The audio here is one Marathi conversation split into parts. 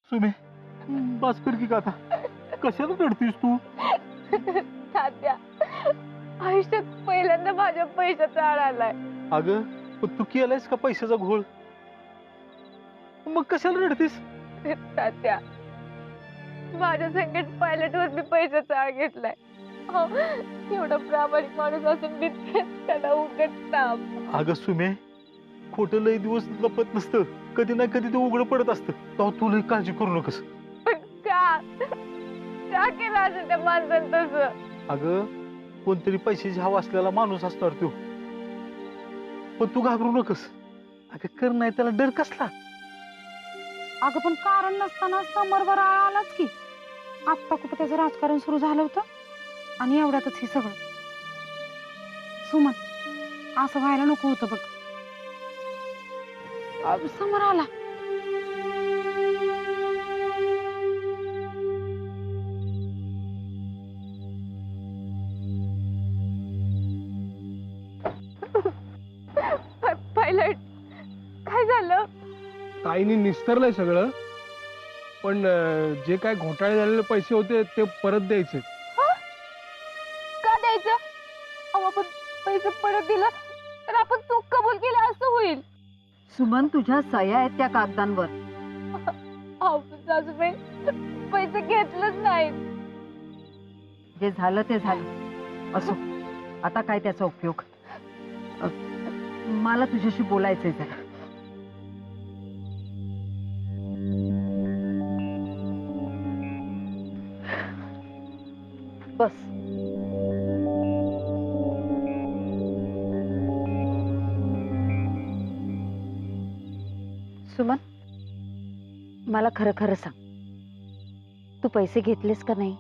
सुमे बस कर की का आता कशाला रडतीस तू? तात्या आयुष्यात पहिल्यांदा माझ्या पैशाचा आळ आलाय. अगं पण तू केलायस का पैशाचा घोळ? मग कशाला रडतीस? तात्या माझ्या संकट पायलटवर मी पैशाचा आळ घेतलाय. अहो, एवढा प्रामाणिक माणूस असून मी त्याला उघड ताप. अगं सुमे खोटं लय दिवस लपत नसतं, कधी ना कधी ते उघडं पडत असतं. तेव्हा तू लय काळजी करू नकोस. पण का केलं असं त्या माणसानं तसं? अगं कोणतरी पैशाची हवा असलेला माणूस असणार तो. पण तू घाबरू नकोस. अगं कर नाही त्याला डर कसला? अगं पण कारण नसताना समोरवर आळ आलाच की. आत्ता कुठं त्याचं राजकारण सुरू झालं होतं आणि एवढ्यातच हे सगळं. सुमन असं व्हायला नको होतं बघ. समोर आला. पायलट काय झालं? ताईने निस्तरलंय सगळं, पण जे काय घोटाळे झालेले पैसे होते ते परत द्यायचे. का द्यायचं? अहो आपण पैसे परत दिलं तर आपण चूक कबूल केली असं होईल. सुमन तुझ्या सह्या आहेत त्या कागदांवर. अहो सासूबाई पैसे घेतलंच नाही. जे झालं ते झालं. असो आता काय त्याचा उपयोग? मला तुझ्याशी बोलायचंय जरा. बस. सुमन मला खरं खरं सांग, तू पैसे घेतलेस का नाही?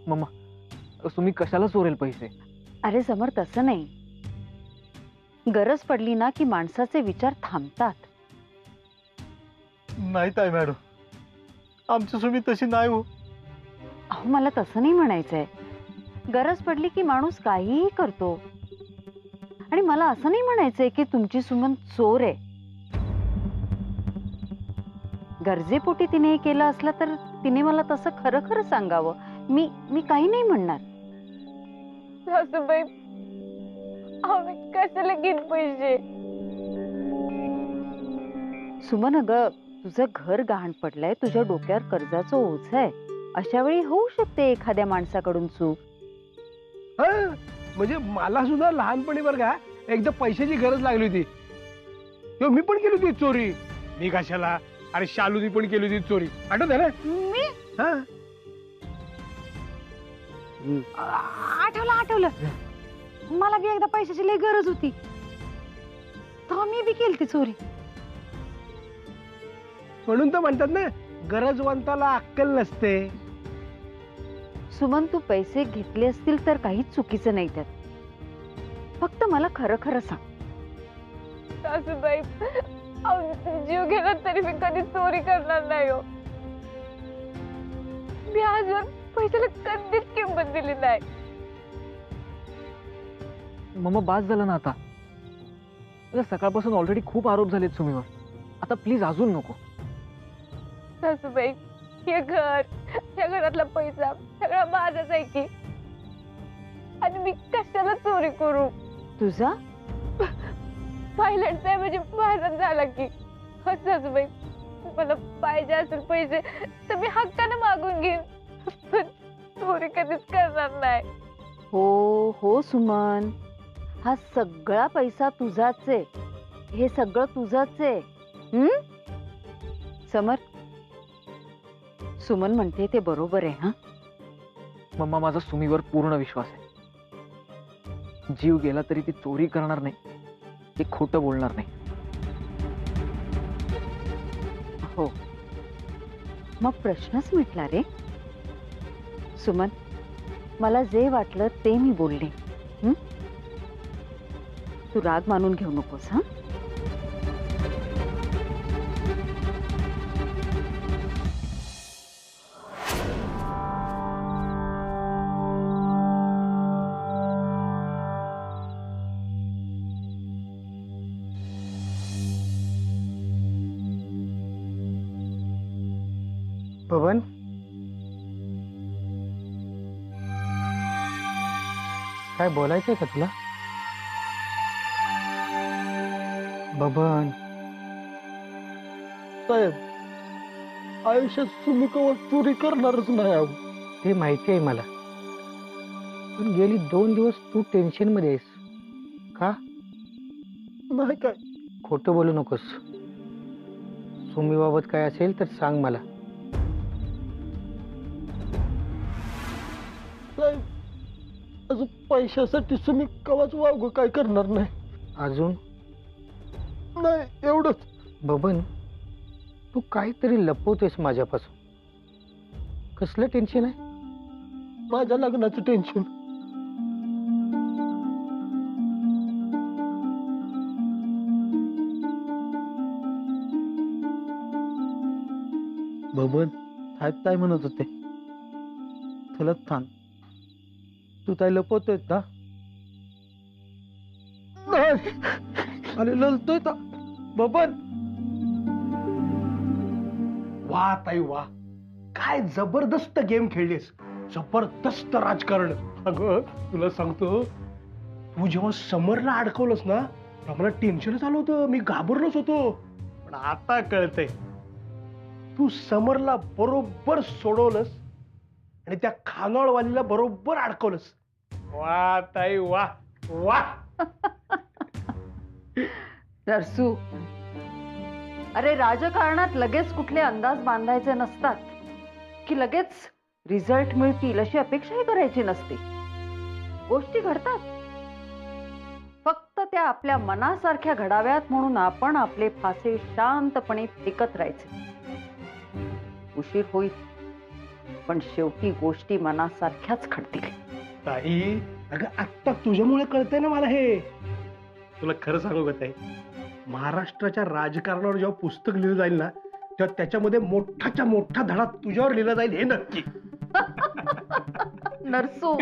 मम्मा तुम्ही कशाला चोरेल पैसे? अरे समर तसं नाही. गरज पडली ना की माणसाचे विचार थांबतात. नाही ताई मॅडम, आमची सुमी तशी नाही हो. अहो मला तसं नाही म्हणायचंय. गरज पडली की माणूस काहीही करतो. आणि मला असं नाही म्हणायचंय की तुमची सुमन चोर आहे. गरजेपोटी तिने हे केलं असलं तर तिने मला तसं खरं खरं सांगावं. मी काही नाही म्हणणार. सासूबाई अहो मी कशाला घेईन पैसे? सुमन अगं तुझं घर गहाण पडलंय, तुझ्या डोक्यावर कर्जाचं ओझं आहे. अशा वेळी होऊ शकते एखाद्या माणसाकडून चूक. म्हणजे मला सुद्धा लहानपणी बरं का एकदा पैशाची गरज लागली होती, तेव्हा मी पण केली होती चोरी. मी कशाला, अरे शालूनी पण केली होती चोरी, आठवत आहे ना? मी हा. आठवलं. मला बी एकदा पैशाची लई गरज होती, तेव्हा मी बी केली ती चोरी. म्हणून तर म्हणतात ना गरजवंताला अक्कल नसते. सुमन तू पैसे घेतले असतील तर काहीच चुकीचं नाही त्यात. फक्त मला खरं खरं सांग. सासूबाई अहो जीव गेला तरी मी कधी चोरी करणार नाही हो. मी आजवर पैशाला कधीच किंमत दिली नाही. मम्मा बास झालं ना आता. सकाळपासून ऑलरेडी खूप आरोप झालेत सुमीवर. आता प्लीज अजून नको. सासूबाई हे घर, या घरातला पैसा सगळा माझाच आहे की. आणि मी कशाला चोरी करू? तुझा पायलट साहेब म्हणजे माझाच झाला की. हो सासूबाई मला पाहिजे असेल पैसे तर मी हक्काने मागून घेईन, पण चोरी कधीच करणार नाही. हो सुमन, हा सगळा पैसा तुझाच आहे. हे सगळं तुझंच आहे. समर सुमन म्हणते ते बरोबर आहे. हा मम्मा माझा सुमीवर पूर्ण विश्वास आहे. जीव गेला तरी ती चोरी करणार नाही, ती खोटं बोलणार नाही. हो मग प्रश्नच मिटला रे. सुमन मला जे वाटलं ते मी बोलले. तू राग मानून घेऊ नकोस. हा बबन, काय बोलायचंय का तुला? बबन साहेब, आयुष्यात तुम्ही कवा चोरी करणारच नाही. ते माहिती आहे मला, पण गेली 2 दिवस तू टेन्शन मध्ये आहेस का? नाही काय. खोटं बोलू नकोस. सुमीबाबत काय असेल तर सांग मला. अजून पैशासाठी सुमी कवाच वावग काय करणार नाही. अजून नाही एवढंच. बबन, तू काहीतरी लपवतोयस माझ्यापासून. कसलं टेन्शन आहे? माझ्या लग्नाचं टेन्शन. बबन, साहेब काय म्हणत होते? तुला सांग, तू काय लपवतोय ना? अरे ललतोय का बबन? वा ताई वा, काय जबरदस्त गेम खेळलीस. जबरदस्त राजकारण. अगं तुला सांगतो, तू जेव्हा समरला अडकवलंस ना, तेव्हा मला टेन्शनच आलं होतं. मी घाबरलोच होतो. पण आता कळतंय, तू समरला बरोबर सोडवलंस आणि त्या खानावळवालीला बरोबर अडकवलंस. वा ताई वा वा. नरसू, अरे राजकारणात लगेच कुठले अंदाज बांधायचे नसतात की लगेच रिझल्ट मिळतील अशी अपेक्षाही करायची नसते. गोष्टी घडतात, फक्त त्या आपल्या मनासारख्या घडाव्यात म्हणून आपण आपले फासे शांतपणे फेकत राहायचे. उशीर होईल, पण शेवटी गोष्टी मनासारख्याच घडतील. ताई, अगं आत्ता तुझ्यामुळे कळतंय ना मला हे. तुला खरं सांगू का ताई, महाराष्ट्राच्या राजकारणावर जेव्हा पुस्तक लिहिलं जाईल ना, तेव्हा त्याच्यामध्ये मोठाच्या मोठा धडा तुझ्यावर लिहिला जाईल हे नक्की. नरसू,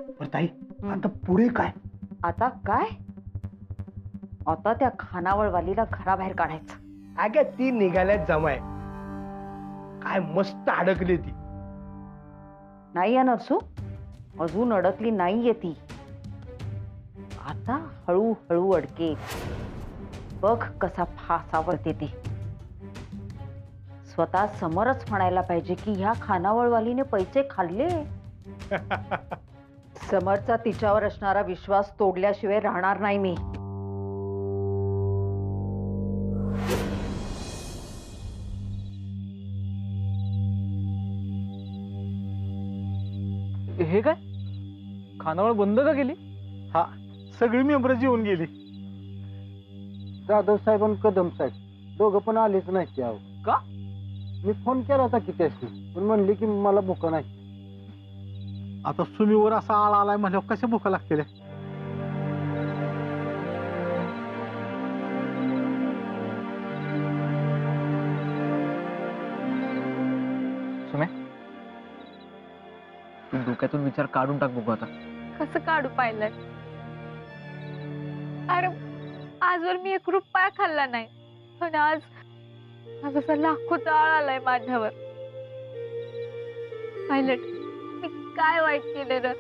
बरं ताई, आता पुढे काय? आता काय? आता त्या खानावळवालीला घराबाहेर काढायचं. अगं ती निघाल्यात जमाय. काय मस्त अडकली ती. नाही नरसू, अजून अडकली नाहीये ती. आता हळूहळू अडके. बघ कसा फास आवडते ती. स्वतः समोरच म्हणायला पाहिजे की ह्या खानावळवालीने पैसे खाल्ले. समरचा तिच्यावर असणारा विश्वास तोडल्याशिवाय राहणार नाही मी. हे काय, खानावळ बंद का केली? हा, सगळी मेंबर जेवून गेली. जाधव साहेब आणि कदम साहेब दोघं पण आलेच नाही. त्यावर का? मी फोन केला होता की त्याशी, पण म्हणली की मला भूक नाही. आता सुमीवर असा आळा आलाय म्हणल्यावर कशा भूका लागतील? सुमे, तू डोक्यातून विचार काढून टाक बघू आता. कसं काढू पाहिलंय? अरे आजवर मी 1 रुपया खाल्ला नाही, पण आज असा लाखोचा आळ आलाय माझ्यावर. पायलट, मी काय वाईट केलेलं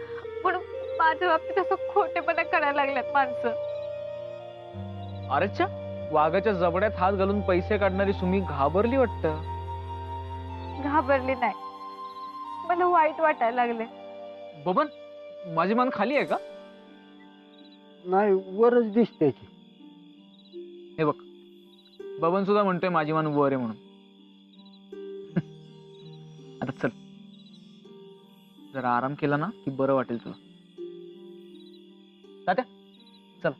पण माझ्या बाबतीत असं खोटेपणा करायला लागल्यात माणसं. अरेच्या, वाघाच्या जबड्यात हात घालून पैसे काढणारी सुमी घाबरली वाटतं. घाबरली नाही, मला वाईट वाटायला लागले. बबन, माझी मान खाली आहे का? नाही, वरच दिसते. हे बघ, बबन सुद्धा म्हणतोय माझी मान वर आहे म्हणून. आता चल, जरा आराम केला ना की बरं वाटेल तुला. तात्या, चल.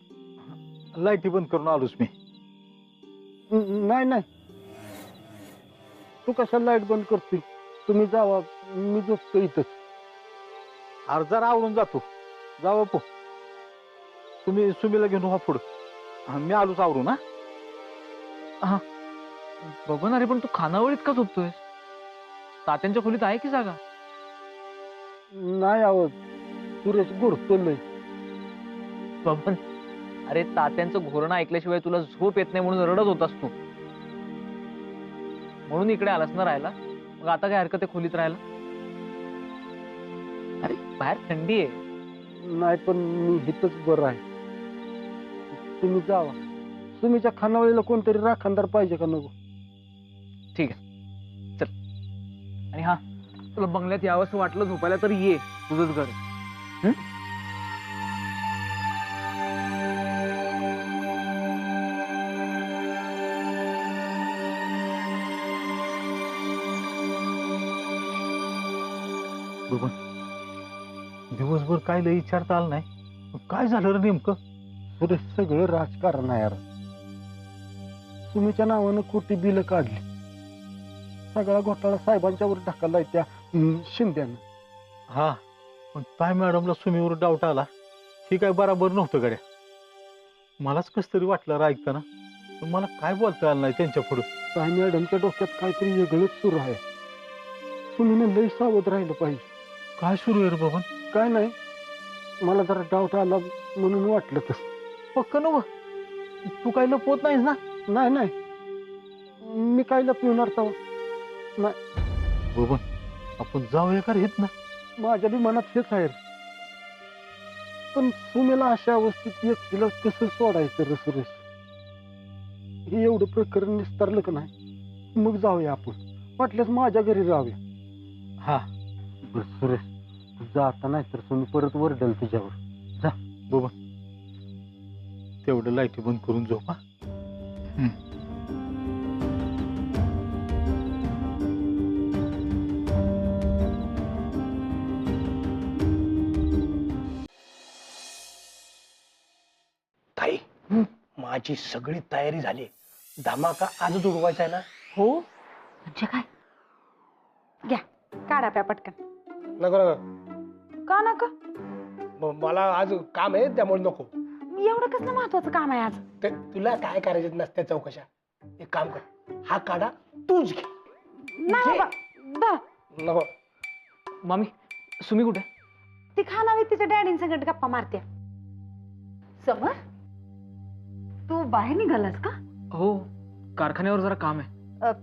लाईटी बंद करून आलोच मी. नाही नाही, तू कशाला लाईट बंद करतोय? तुम्ही जावा, मी झोपतो इथंच. अरे जरा आवरून जातो. जावा पो, तुम्ही सुमीला घेऊन व्हा पुढं. मी आलोच आवरून. हा बबन, अरे पण तू खानावळीत का झोपतोय? तात्यांच्या खोलीत आहे की जागा? नाही आवाज, सुरेश गुडतोय. बबन, अरे तात्यांचं घोरणं ऐकल्याशिवाय तुला झोप येत नाही म्हणून रडत होतास तू. म्हणून इकडे आलास ना राहायला. मग आता काय हरकत आहे खोलीत राहायला? अरे बाहेर थंडी आहे. नाही पण मी इथंच बरं आहे. तुम्ही जावा. सुमीच्या खानावळीला कोणतरी राखणदार पाहिजे का नको? ठीक आहे चल. आणि हा, तुला बंगल्यात यावंसं वाटलं झोपायला तर ये, तुझंच घर आहे. हं? बबन, दिवसभर काय लय विचारता आलं नाही. काय झालं रे नेमकं? अरे सगळं राजकारण आहे यार. सुमीच्या नावानं खोटी बिलं काढली. सगळा घोटाळा साहेबांच्यावर ढकललाय त्या शिंद्यानं. हा, पण ताई मॅडमला सुमीवर डाऊट आला. ही काय बराबर नव्हतं गड्या. मलाच कस तरी वाटलं रा ऐकताना, पण मला काय बोलता आलं नाही त्यांच्या पुढं. ताई मॅडमच्या डोक्यात काहीतरी वेगळंच सुरू आहे. सुमीनं लय सावध राहिलं पाहिजे. काय सुरू आहे रे बाबा? काय नाही, मला जरा डाऊट आला म्हणून वाटलं तसं. पक्क नव, तू काय लपवत नाहीस ना? नाही नाही, मी काय लपवणार तवा. बाबा, आपण जाऊया का रे ना? माझ्या बी मनात हेच आहे. पण सुमीला अशा अवस्थेत एकटीला कसं सोडायचं रे सुरेश? हे एवढं प्रकरण निस्तारलं का नाही, मग जाऊया आपण. वाटल्यास माझ्या घरी जाऊया. हा बरं सुरेश, तू जाता नाही तर सुमी परत वरडेल तुझ्यावर. जा बाबा, तेवढं लाईटी बंद करून झोपा. ताई, माझी सगळी तयारी झाली. धमाका आजच उडवायचा आहे ना? हो म्हणजे काय? घ्या काढा प्या पटकन. नको नको, का नका? मला आज काम आहे त्यामुळे नको. एवढं कसलं महत्वाचं काम आहे आज? ते तुला काय करायचं नसत्या चौकशा. एक काम कर, हा काढा तूच घे. नाही बाबा, दा. नको. मामी, सुमी कुठे? ती खानावी तिच्या डॅडीं संगत गप्पा मारते. समर, तू बाहेर निघालास का? हो, कारखान्यावर जरा काम आहे.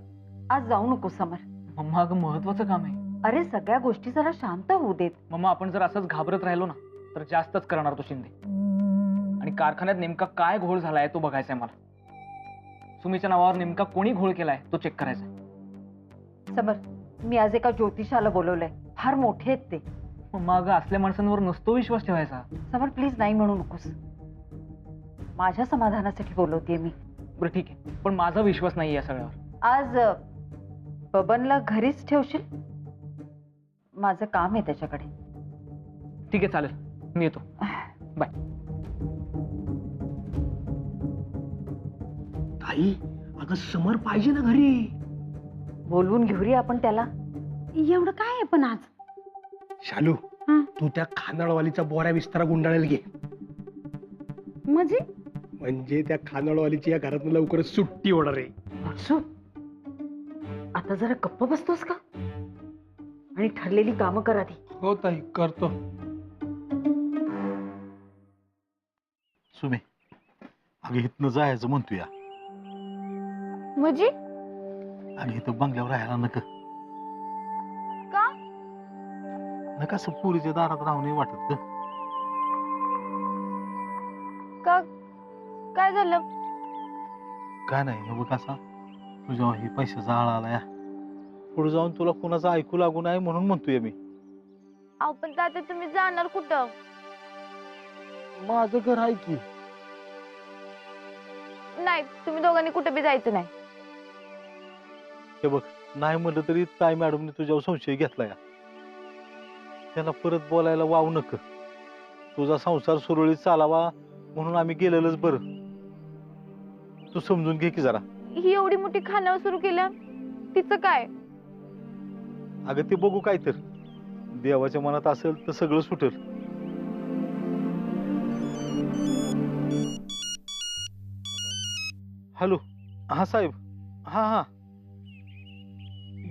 आज जाऊ नको समर. मम्मा, अगं महत्वाचं काम आहे. अरे सगळ्या गोष्टी जरा शांत होऊ देत. मम्मा, आपण जर असंच घाबरत राहिलो ना तर जास्तच करणार तो शिंदे. आणि कारखान्यात नेमका काय घोळ झालाय तो बघायचाय मला. सुमीच्या नावावर नेमका कोणी घोळ केलाय तो चेक करायचा. समर, मी आज एका ज्योतिषाला बोलवलंय. फार मोठे आहेत ते. मम्मा, अगं असल्या माणसांवर नसतो विश्वास ठेवायचा. समर प्लीज नाही म्हणू नकोस. माझ्या समाधानासाठी बोलवतेय मी. बरं ठीक आहे, पण माझा विश्वास नाही या सगळ्यावर. आज बबनला घरीच ठेवशील? माझं काम आहे त्याच्याकडे. ठीक आहे, चालेल, मी येतो. बाय. ताई, अगं समर पाहिजे ना घरी. बोलवून घेऊया आपण त्याला. एवढं काय आहे पण आज? शालू, हा? तू त्या खानाळवालीचा बोऱ्या विस्तारा गुंडाळायला घे. म्हणजे त्या खानाळवालीची या घरात लवकरच सुट्टी होणार आहे. वत्सू, आता जरा गप्प बसतोस का? आणि ठरलेली कामं कर आधी. हो ताई, करतो. सुमे, अगं इथनं जायचं म्हणतो या. म्हणजे आणि इथं बंगल्यावर राहायला नका. का? नका असं पुरीच्या दारात राहून नाही वाटत ग. का? काय झालं? काय नाही, हे बघ असा तुझ्या ही पैशाचा आळा आला या. पुढे जाऊन तुला कोणाचं ऐकू लागू नाही म्हणून म्हणतोय मी. अहो पण तात्या, तुम्ही जाणार कुठं? माझं घर आहे की. नाही, तुम्ही दोघांनी कुठे बी जायचं नाही. हे बघ, नाही म्हणलं तरी ताई मॅडमने तुझ्यावर संशय घेतला या. त्यांना परत बोलायला वाव नक. तुझा संसार सुरळीत चालावा म्हणून आम्ही गेलेलंच बरं. तू समजून घे की जरा. ही एवढी मोठी खानावळ सुरू केलं, तिचं काय? अगं ते बघू काय तर. देवाच्या मनात असेल तर सगळं सुटेल. हॅलो, हा साहेब. हा हा,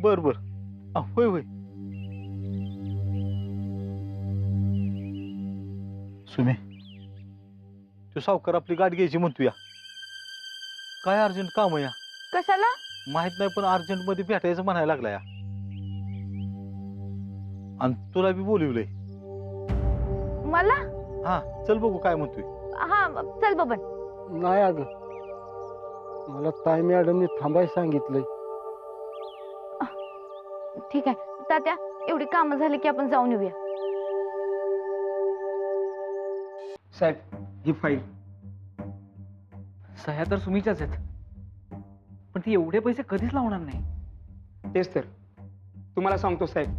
बर बर, होय होय. सुमे, तो सावकार आपली गाठ घ्यायची म्हणतोया. काय अर्जंट काम आहे या? कशाला? माहित नाही पण अर्जंट मध्ये भेटायचं म्हणायला लागला या. आणि तुला बी बोलवलंय. मला? हा चल बघू काय म्हणतोय. हा चल बबन. नाही अगं, मला ताई मॅडमने थांबाय सांगितलंय. ठीक आहे तात्या, एवढी कामं झाली की आपण जाऊन येऊया. साहेब ही फाईल. सह्या तर सुमीच्याच आहेत, पण ती एवढे पैसे कधीच लावणार नाही. तेच तर तुम्हाला सांगतो साहेब,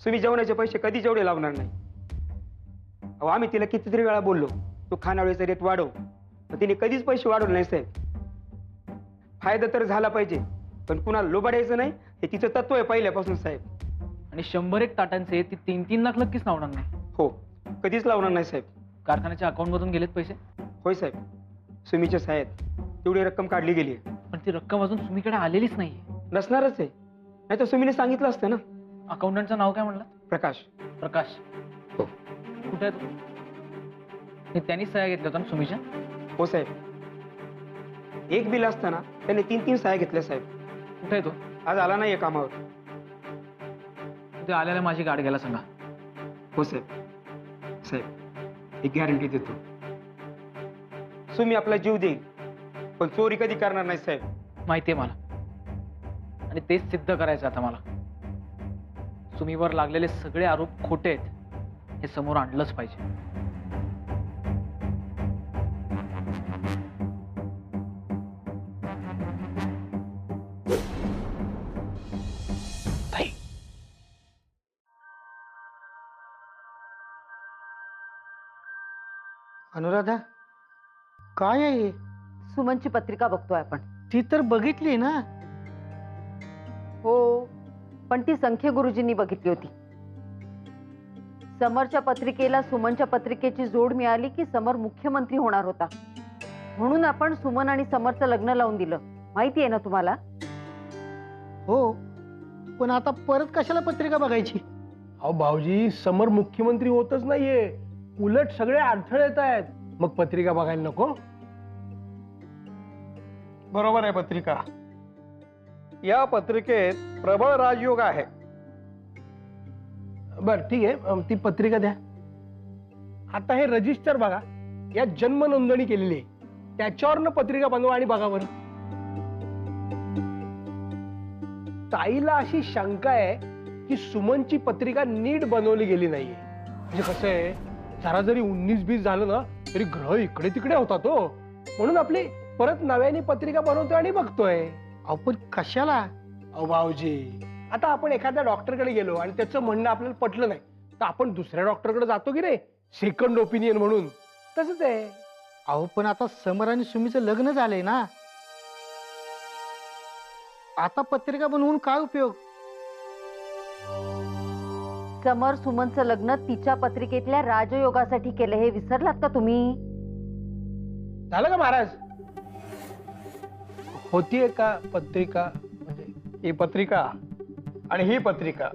तुम्ही जेवणाचे पैसे कधी जेवढे लावणार नाही. अहो आम्ही तिला कितीतरी वेळा बोललो तू खानावळीचा रेट वाढव, पण तिने कधीच पैसे वाढवले नाही साहेब. फायदा तर झाला पाहिजे पण कुणाला लोबाडायचं नाही हे तिचं तत्व आहे पहिल्यापासून साहेब. आणि 101 ताटांचे ती 3-3 लाख नक्कीच लावणार नाही. हो कधीच लावणार नाही साहेब. कारखान्याच्या अकाउंट मधून गेलेत पैसे. होय साहेब, सुमीच्या साहेब तेवढी रक्कम काढली गेली आहे. पण ती रक्कम अजून सुमीकडे आलेलीच नाहीये. नसणारच आहे, नाही तर सुमीने सांगितलं असतं ना. अकाउंटंटचं नाव काय म्हणलं? प्रकाश. प्रकाश. हो. कुठे आहे तो? हे त्यांनी सह्या घेतल्या होत्या ना सुमीच्या? हो साहेब, एक बिल असताना त्याने 3-3 सह्या घेतल्या साहेब. कुठे आहे तो? आज आला नाहीये कामावर. ते आल्याला माझी गाठ घ्यायला सांगा. हो साहेब. साहेब एक गॅरंटी देतो, सुमी आपला जीव देईल पण चोरी कधी करणार नाही साहेब. माहितीये मला, आणि तेच सिद्ध करायचं आता मला. सुमीवर लागलेले सगळे आरोप खोटे आहेत हे समोर आणलंच पाहिजे. अनुराधा, काय आहे? सुमनची पत्रिका बघतोय आपण. ती तर बघितली ना. हो, पण ती संख्ये गुरुजींनी बघितली होती. समरच्या पत्रिकेला सुमनच्या पत्रिकेची जोड मिळाली की समर मुख्यमंत्री होणार होता, म्हणून आपण सुमन आणि समरचं लग्न लावून दिलं. माहिती आहे ना तुम्हाला? हो, पण आता परत कशाला पत्रिका बघायची? अहो भाऊजी, समर मुख्यमंत्री होतच नाहीये, उलट सगळे अडथळे येत आहेत. मग पत्रिका बघायला नको? बरोबर आहे पत्रिका. या पत्रिकेत प्रबळ राजयोग आहे. बर ठीक आहे, ती पत्रिका द्या. आता हे रजिस्टर बघा, यात जन्म नोंदणी केलेली आहे, त्याच्यावरनं पत्रिका बनवा आणि बघा बरं. ताईला अशी शंका आहे की सुमनची पत्रिका नीट बनवली गेली नाहीये. म्हणजे कसं आहे, जरा जरी 19-20 झालं ना तरी ग्रह इकडे तिकडे होता तो, म्हणून आपली परत नव्याने पत्रिका बनवतोय आणि बघतोय. अहो पण कशाला? अहो भाऊजी, आता आपण एखाद्या डॉक्टरकडे गेलो आणि त्याचं म्हणणं आपल्याला पटलं नाही तर आपण दुसऱ्या डॉक्टरकडे जातो की रे, सेकंड ओपिनियन म्हणून. तसंच आहे. अहो पण आता समर आणि सुमीचं लग्न झालंय ना, आता पत्रिका बनवून काय उपयोग? समर सुमनचं लग्न तिच्या पत्रिकेतल्या राजयोगासाठी केलं, हे विसरलात का तुम्ही? झालं का महाराज? होतीये का पत्रिका? म्हणजे ही पत्रिका आणि ही पत्रिका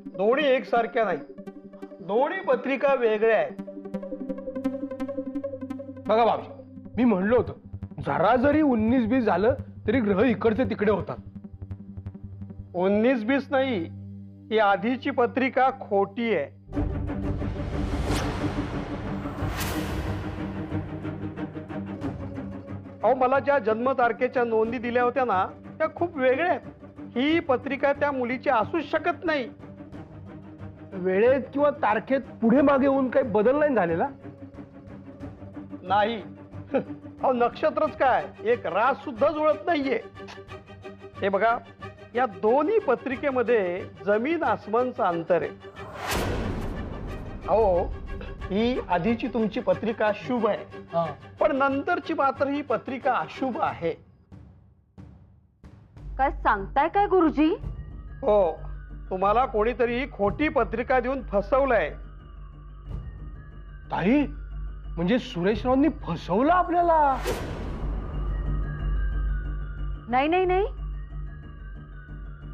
दोन्ही एकसारख्या नाही, दोन्ही पत्रिका वेगळ्या आहेत. बघा बाबा, मी म्हणलो होतो जरा जरी 19-20 झालं तरी ग्रह इकडचे तिकडे होतात. 19-20 नाही, ही आधीची पत्रिका खोटी आहे. अहो मला ज्या जन्मतारखेच्या नोंदी दिल्या होत्या ना त्या खूप वेगळ्या आहेत. ही पत्रिका त्या मुलीची असूच शकत नाही. वेळेत किंवा तारखेत पुढे मागे होऊन काही बदल नाही झालेला? नाही. अहो नक्षत्रच काय, एक रास सुद्धा जुळत नाहीये. हे बघा, या दोन्ही पत्रिकेमध्ये जमीन आसमानचं अंतर आहे. अहो ही आधीची तुमची पत्रिका शुभ आहे, पण नंतरची मात्र ही पत्रिका अशुभ आहे. काय सांगताय काय गुरुजी? हो, तुम्हाला कोणीतरी खोटी पत्रिका देऊन फसवलंय. ताई, म्हणजे सुरेशरावांनी फसवलं आपल्याला? नाही नाही नाही,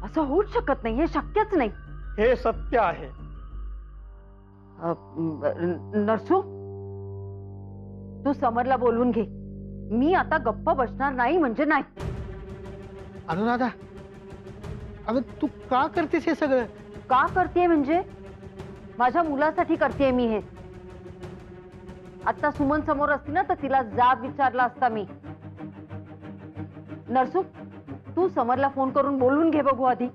असं होऊच शकत नाही, हे शक्यच नाही. हे सत्य आहे. नरसू, तू समरला बोलवून घे. मी आता गप्प बसणार नाही म्हणजे नाही. अनुराधा, अगं तू का करतेस हे सगळं? का करतेय म्हणजे माझ्या मुलासाठी करतेय मी हे. आता सुमन समोर असती ना तर तिला जाब विचारला असता मी. नरसू, तू समरला फोन करून बोलून घे बघू आधी.